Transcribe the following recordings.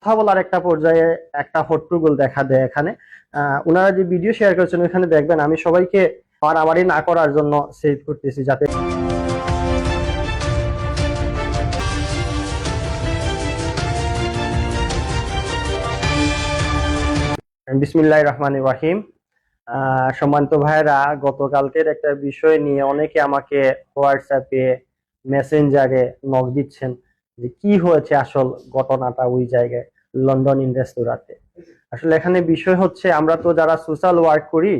কথা বলার একটা পর্যায়ে একটা হট্টগোল দেখা দেয় এখানে। ওনারা যে ভিডিও শেয়ার করেছেন ওখানে দেখবেন আমি সবাইকে মারামারি না করার জন্য সেভ করতেছি যাতে বিসমিল্লাহির রহমানির রহিম। সম্মানিত ভাইরা, গতকালকের একটা বিষয় নিয়ে অনেকে আমাকে হোয়াটসঅ্যাপে মেসেঞ্জারে নক দিচ্ছেন যে কি হয়েছে আসল ঘটনাটা ওই জায়গায় লন্ডন ইন রেস্তোরাঁতে। আসলে এখানে বিষয় হচ্ছে আমরা তো যারা সোশ্যাল ওয়ার্ক করি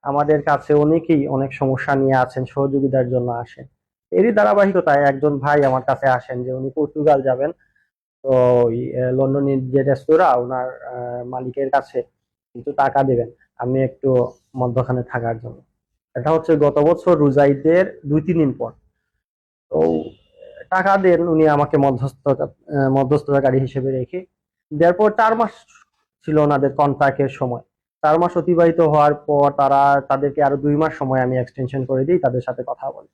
আমাদের কাছে অনেকেই অনেক সমস্যা নিয়ে আছেন, সহযোগিতার জন্য আসেন। এরই ধারাবাহিকতায় একজন ভাই আমার কাছে আসেন যে উনি পর্তুগাল যাবেন। তো ওই লন্ডনের যে রেস্তোরাঁ ওনার মালিকের কাছে কিছু টাকা দিবেন আমি একটু মধ্যখানে থাকার জন্য। এটা হচ্ছে গত বছর রোজাইদের 2-3 দিন পর। তো টাকা দেন উনি আমাকে মধ্যস্থতাকারী হিসেবে রেখে। তারপর 4 মাস ছিল ওনাদের কন্ট্রাক্টের সময়। 4 মাস অতিবাহিত হওয়ার পর তাদেরকে আরো 2 মাস সময় আমি এক্সটেনশন করে দিই, তাদের সাথে কথা বলি।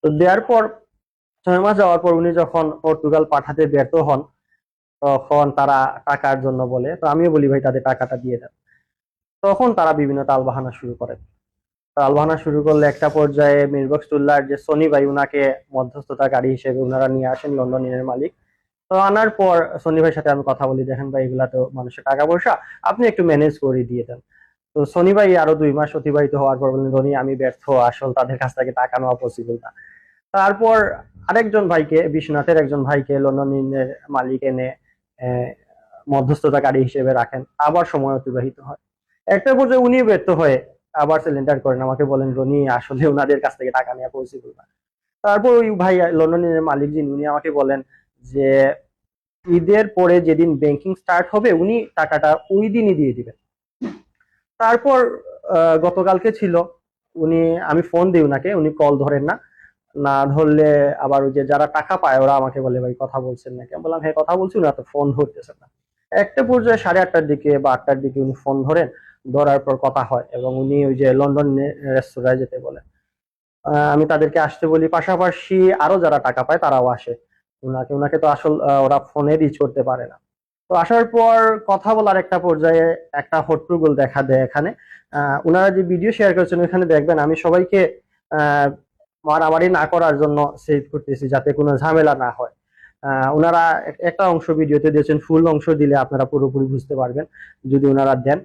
তো দেওয়ার পর 6 মাস যাওয়ার পর উনি যখন পর্তুগাল পাঠাতে ব্যর্থ হন তখন তারা টাকার জন্য বলে, তো আমিও বলি ভাই তাদের টাকাটা দিয়ে দেন। তখন তারা বিভিন্ন তালবাহানা শুরু করে। তালবাহানা শুরু করলে একটা পর্যায়ে মিরবক্সটুল্লাহর যে সনি ভাই উনাকে মধ্যস্থতাকারী হিসেবে উনারা নিয়ে আসেন, লন্ডনের মালিক। তো আনার পর সনি ভাইয়ের সাথে আমি কথা বলি, দেখেন ভাই এগুলা তো মানুষের টাকা পয়সা, আপনি একটু ম্যানেজ করে দিয়ে দেন। তো সনি ভাই আরো 2 মাস অতিবাহিত হওয়ার পর বললেন রনি আমি ব্যর্থ, আসল তাদের কাছ থেকে টাকা নেওয়া পসিবল না। তারপর আরেকজন ভাইকে, বিশ্বনাথের একজন ভাইকে লন্ডনের মালিক এনে আহ, মধ্যস্থতাকারী হিসেবে রাখেন, আবার সময় অতিবাহিত হয়। একটা পর্যায়ে উনি ব্যর্থ হয়ে আবার সিলিন্ডার করেন, আমাকে বলেন রনি আসলে ওনাদের কাছ থেকে টাকা নেওয়া পসিবল না। তারপর ওই ভাই লন্ডনের মালিক যিনি উনি আমাকে বলেন যে ঈদের পরে যেদিন ব্যাংকিং স্টার্ট হবে উনি টাকাটা ওই দিনই দিয়ে দিবেন। তারপর গতকালকে ছিল, উনি আমি ফোন দিই উনাকে, উনি কল ধরেন না। না ধরলে আবার ওই যে যারা টাকা পায় ওরা আমাকে বলে ভাই কথা বলছেন নাকি, আমি বললাম হ্যাঁ কথা বলছি, না তো ফোন ধরতেছেন না। একটা পর্যায়ে 8:30টার দিকে বা 8টার দিকে উনি ফোন ধরেন, ধরার পর কথা হয় এবং উনি ওই যে লন্ডন রেস্তোরাঁয় যেতে বলেন। আমি তাদেরকে আসতে বলি, পাশাপাশি আরো যারা টাকা পায় তারাও আসে। উনাকে উনাকে তো আসল ওরা ফোনে রিচ করতে পারে না। তো আসার পর কথা বলার একটা পর্যায়ে একটা হট্টগোল দেখা দেয় এখানে। ওনারা যে ভিডিও শেয়ার করেছেন ওখানে দেখবেন আমি সবাইকে আহ মারামারি না করার জন্য সেভ করতেছি যাতে কোনো ঝামেলা না হয়। ওনারা একটা অংশ ভিডিওতে দিয়েছেন, ফুল অংশ দিলে আপনারা পুরোপুরি বুঝতে পারবেন যদি ওনারা দেন।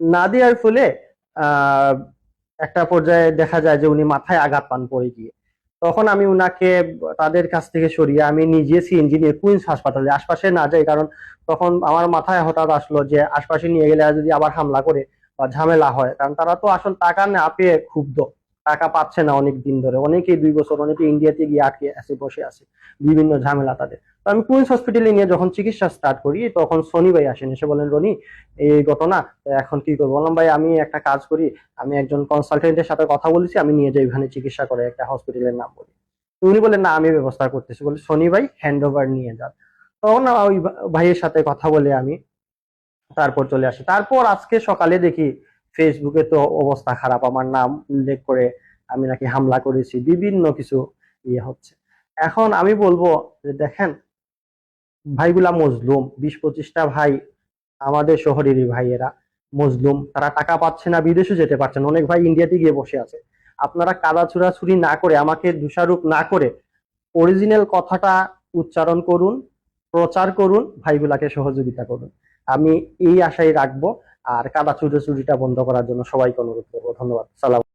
না দেওয়ার ফলে আহ একটা পর্যায়ে দেখা যায় যে উনি মাথায় আঘাত পান পড়ে গিয়ে। তখন আমি উনাকে তাদের কাছ থেকে সরিয়ে আমি নিজে সিএনজি নিয়ে কুইন্স হাসপাতালে, আশপাশে না যাই, কারণ তখন আমার মাথায় হঠাৎ আসলো যে আশপাশে নিয়ে গেলে যদি আবার হামলা করে বা ঝামেলা হয়, কারণ তারা তো আসল টাকা না পেয়ে ক্ষুব্ধ, টাকা পাচ্ছে না অনেক দিন ধরে, অনেকেই 2 বছর, অনেকে ইন্ডিয়াতে গিয়ে আটকে আছে, বসে আছে, বিভিন্ন ঝামেলা তাদের। তো আমি কুইন্স হসপিটালে নিয়ে যখন চিকিৎসা স্টার্ট করি তখন সনি ভাই আসেন, এসে বলেন রনি এই ঘটনা, এখন কি করবো। বললাম ভাই আমি একটা কাজ করি, আমি একজন কনসালটেন্টের সাথে কথা বলেছি, আমি নিয়ে যাই ওখানে চিকিৎসা করে, একটা হসপিটালের নাম বলি। তো উনি বলেন না আমি ব্যবস্থা করতেছি, বলে শনি ভাই হ্যান্ড ওভার নিয়ে যান। তখন ওই ভাইয়ের সাথে কথা বলে আমি তারপর চলে আসি। তারপর আজকে সকালে দেখি ফেসবুকে তো অবস্থা খারাপ, আমার নাম উল্লেখ করে আমি নাকি হামলা করেছি, বিভিন্ন কিছু ইয়ে হচ্ছে। এখন আমি বলবো যে দেখেন ভাইগুলা মজলুম, 20-25টা ভাই আমাদের শহরেরই ভাইয়েরা মজলুম, তারা টাকা পাচ্ছে না, বিদেশে যেতে পারছে না, অনেক ভাই ইন্ডিয়াতে গিয়ে বসে আছে। আপনারা কাদা ছুড়াছুড়ি না করে, আমাকে দোষারোপ না করে অরিজিনাল কথাটা উচ্চারণ করুন, প্রচার করুন, ভাইগুলাকে সহযোগিতা করুন। আমি এই আশাই রাখবো। আর কাদা ছুড়াছুড়িটা বন্ধ করার জন্য সবাইকে অনুরোধ করবো। ধন্যবাদ। সালাম।